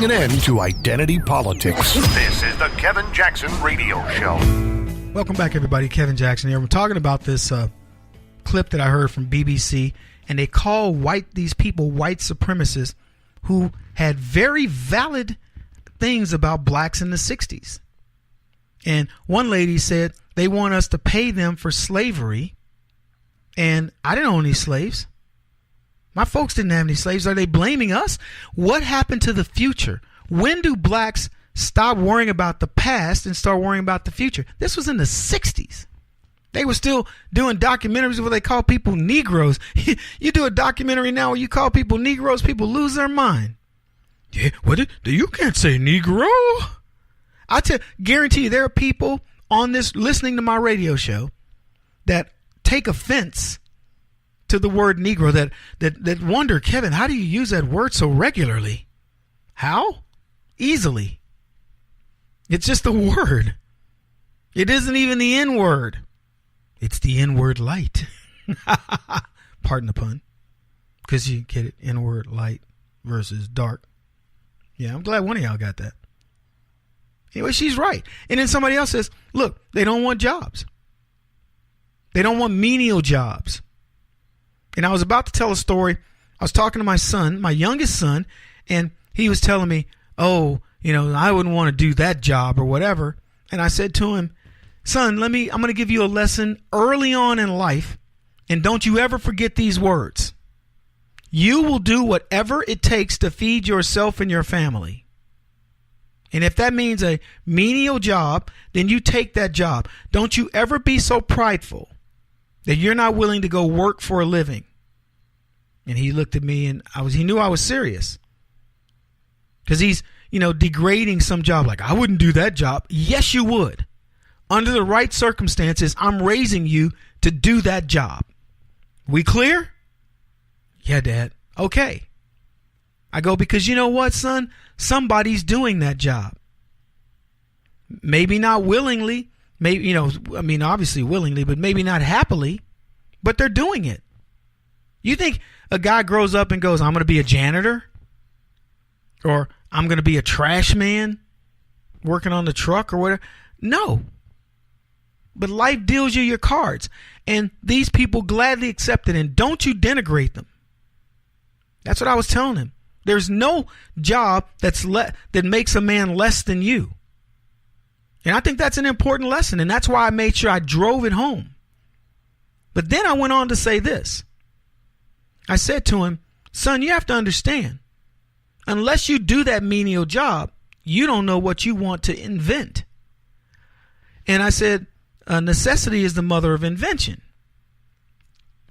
putting an end to identity politics. This is the Kevin Jackson Radio Show. Welcome back, everybody. Kevin Jackson here. We're talking about this clip that I heard from BBC, and they call these people white supremacists who had very valid things about blacks in the 60s. And one lady said they want us to pay them for slavery, and I didn't own any slaves. My folks didn't have any slaves. Are they blaming us? What happened to the future? When do blacks stop worrying about the past and start worrying about the future? This was in the 60s. They were still doing documentaries where they call people Negroes. You do a documentary now where you call people Negroes, people lose their mind. Yeah, you can't say Negro. Guarantee you there are people on this listening to my radio show that take offense to the word Negro, that wonder, Kevin, how do you use that word so regularly? How? Easily. It's just a word. It isn't even the N word. It's the N word light. Pardon the pun. Because you get it, N word light versus dark. Yeah, I'm glad one of y'all got that. Anyway, she's right. And then somebody else says, look, they don't want jobs. They don't want menial jobs. And I was about to tell a story. I was talking to my son, my youngest son, and he was telling me, oh, I wouldn't want to do that job or whatever. And I said to him, son, I'm going to give you a lesson early on in life, and don't you ever forget these words. You will do whatever it takes to feed yourself and your family. And if that means a menial job, then you take that job. Don't you ever be so prideful that you're not willing to go work for a living. And he looked at me and he knew I was serious. Because he's, degrading some job. Like, I wouldn't do that job. Yes, you would. Under the right circumstances, I'm raising you to do that job. We clear? Yeah, Dad. Okay. I go, because you know what, son? Somebody's doing that job. Maybe not willingly. Maybe, obviously willingly, but maybe not happily. But they're doing it. You think a guy grows up and goes, I'm going to be a janitor? Or I'm going to be a trash man working on the truck or whatever? No. But life deals you your cards. And these people gladly accept it. And don't you denigrate them. That's what I was telling him. There's no job that makes a man less than you. And I think that's an important lesson. And that's why I made sure I drove it home. But then I went on to say this. I said to him, son, you have to understand, unless you do that menial job, you don't know what you want to invent. And I said, necessity is the mother of invention.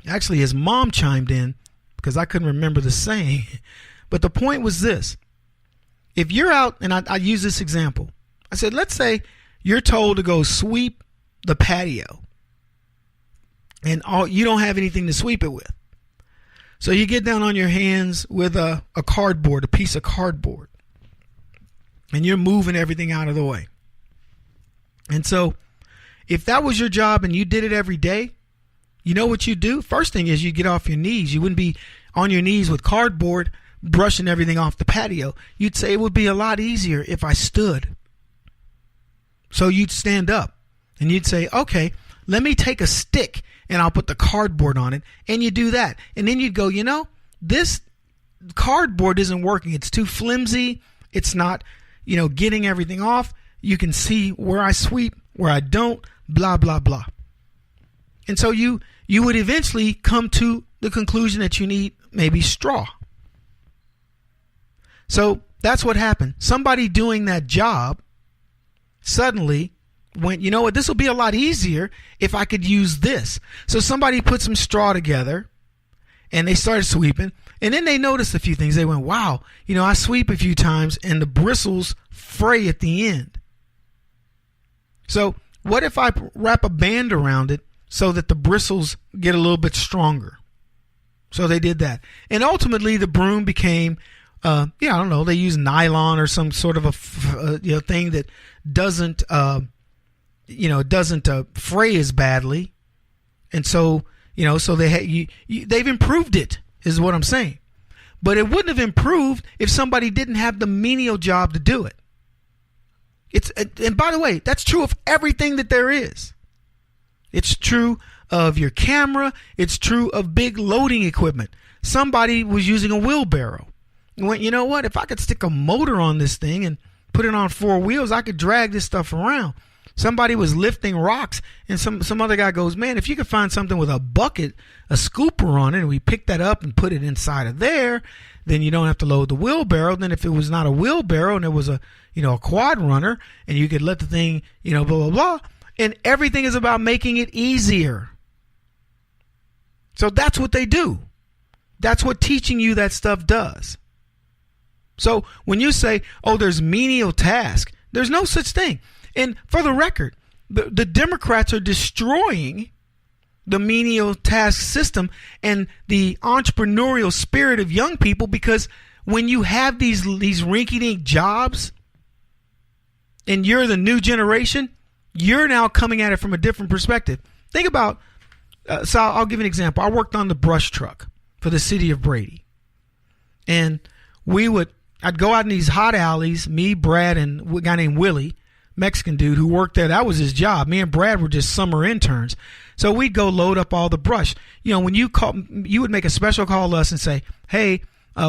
Actually, his mom chimed in because I couldn't remember the saying. But the point was this. If you're out, and I use this example. I said, let's say you're told to go sweep the patio. And you don't have anything to sweep it with. So you get down on your hands with a piece of cardboard. And you're moving everything out of the way. And so if that was your job and you did it every day, you know what you do? First thing is you get off your knees. You wouldn't be on your knees with cardboard brushing everything off the patio. You'd say it would be a lot easier if I stood. So you'd stand up and you'd say, okay, let me take a stick and I'll put the cardboard on it. And you do that. And then you'd go, this cardboard isn't working. It's too flimsy. It's not, getting everything off. You can see where I sweep, where I don't, blah, blah, blah. And so you would eventually come to the conclusion that you need maybe straw. So that's what happened. Somebody doing that job suddenly went, you know what, this will be a lot easier if I could use this. So somebody put some straw together and they started sweeping. And then they noticed a few things. They went, wow, I sweep a few times and the bristles fray at the end. So what if I wrap a band around it so that the bristles get a little bit stronger? So they did that. And ultimately the broom became, I don't know, they use nylon or some sort of a thing that doesn't, fray as badly. And so, so they've improved it is what I'm saying. But it wouldn't have improved if somebody didn't have the menial job to do it. And by the way, that's true of everything that there is. It's true of your camera. It's true of big loading equipment. Somebody was using a wheelbarrow and went, you know what? If I could stick a motor on this thing and put it on 4 wheels, I could drag this stuff around. Somebody was lifting rocks, and some other guy goes, man, if you could find something with a bucket, a scooper on it, and we pick that up and put it inside of there, then you don't have to load the wheelbarrow. Then if it was not a wheelbarrow and it was a quad runner, and you could let the thing, blah, blah, blah. And everything is about making it easier. So that's what they do. That's what teaching you that stuff does. So when you say, oh, there's menial task, there's no such thing. And for the record, the Democrats are destroying the menial task system and the entrepreneurial spirit of young people, because when you have these rinky-dink jobs and you're the new generation, you're now coming at it from a different perspective. Think about, so I'll give you an example. I worked on the brush truck for the city of Brady. And I'd go out in these hot alleys, me, Brad, and a guy named Willie, Mexican dude who worked there. That was his job. Me and Brad were just summer interns. So we'd go load up all the brush. When you would make a special call to us and say, hey,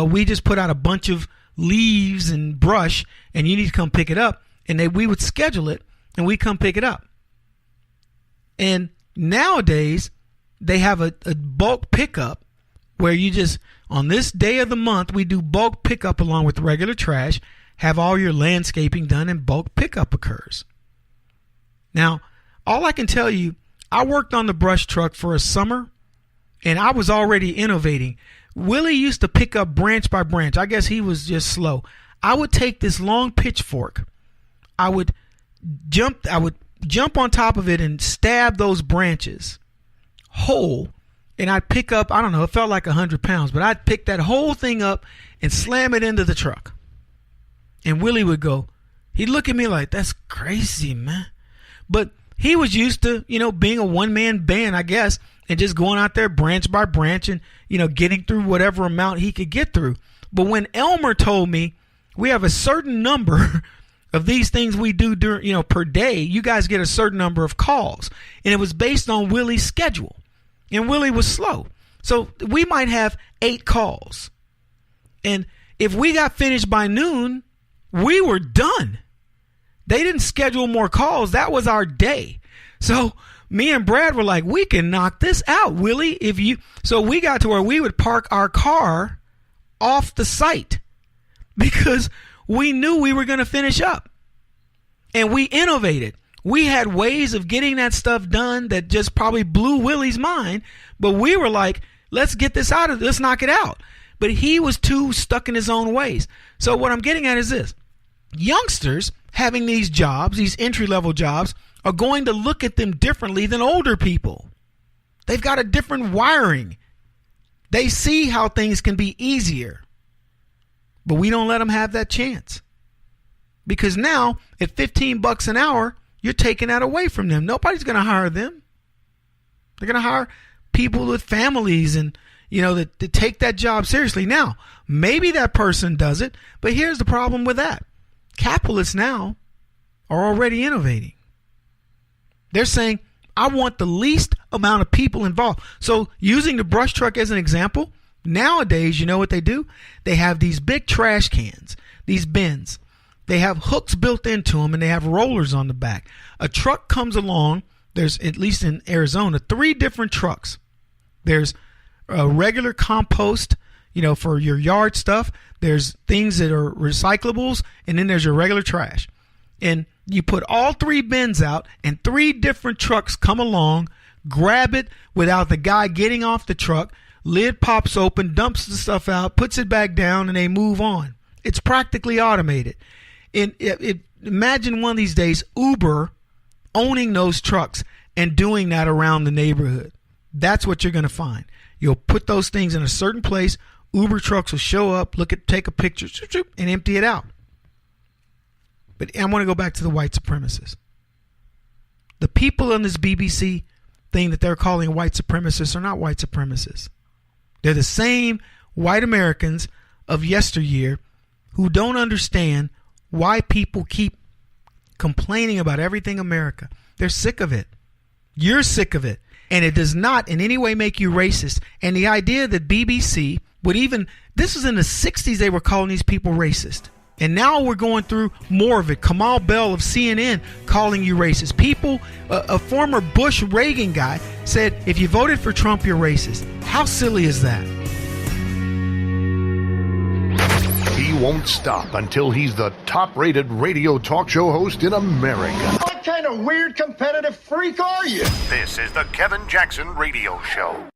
we just put out a bunch of leaves and brush and you need to come pick it up. And we would schedule it and we'd come pick it up. And nowadays they have a bulk pickup where you just, on this day of the month, we do bulk pickup along with regular trash, have all your landscaping done, and bulk pickup occurs. Now, all I can tell you, I worked on the brush truck for a summer, and I was already innovating. Willie used to pick up branch by branch. I guess he was just slow. I would take this long pitchfork. I would jump on top of it and stab those branches whole, and I'd pick up, I don't know, it felt like 100 pounds, but I'd pick that whole thing up and slam it into the truck. And Willie would go, he'd look at me like, that's crazy, man. But he was used to, being a one-man band, I guess, and just going out there branch by branch and, getting through whatever amount he could get through. But when Elmer told me we have a certain number of these things we do during, per day, you guys get a certain number of calls. And it was based on Willie's schedule. And Willie was slow. So we might have 8 calls. And if we got finished by noon, we were done. They didn't schedule more calls. That was our day. So me and Brad were like, we can knock this out, Willie. So we got to where we would park our car off the site because we knew we were going to finish up. And we innovated. We had ways of getting that stuff done that just probably blew Willie's mind. But we were like, let's get this out of this, let's knock it out. But he was too stuck in his own ways. So what I'm getting at is this. Youngsters having these jobs, these entry-level jobs, are going to look at them differently than older people. They've got a different wiring. They see how things can be easier. But we don't let them have that chance. Because now, at $15 an hour, you're taking that away from them. Nobody's going to hire them. They're going to hire people with families and, that take that job seriously. Now, maybe that person does it, but here's the problem with that. Capitalists now are already innovating. They're saying, I want the least amount of people involved. So using the brush truck as an example, nowadays, you know what they do? They have these big trash cans, these bins. They have hooks built into them and they have rollers on the back. A truck comes along. There's, at least in Arizona, 3 different trucks. There's a regular compost, for your yard stuff. There's things that are recyclables, and then there's your regular trash. And you put all 3 bins out, and 3 different trucks come along, grab it without the guy getting off the truck. Lid pops open, dumps the stuff out, puts it back down, and they move on. It's practically automated. And imagine one of these days Uber owning those trucks and doing that around the neighborhood. That's what you're going to find. You'll put those things in a certain place. Uber trucks will show up, take a picture, and empty it out. But I want to go back to the white supremacists. The people on this BBC thing that they're calling white supremacists are not white supremacists. They're the same white Americans of yesteryear who don't understand why people keep complaining about everything America. They're sick of it. You're sick of it. And it does not in any way make you racist. And the idea that BBC would even, this was in the 60s, they were calling these people racist. And now we're going through more of it. Kamal Bell of CNN calling you racist. People, a former Bush-Reagan guy said, if you voted for Trump, you're racist. How silly is that? He won't stop until he's the top-rated radio talk show host in America. What kind of weird competitive freak are you? This is the Kevin Jackson Radio Show.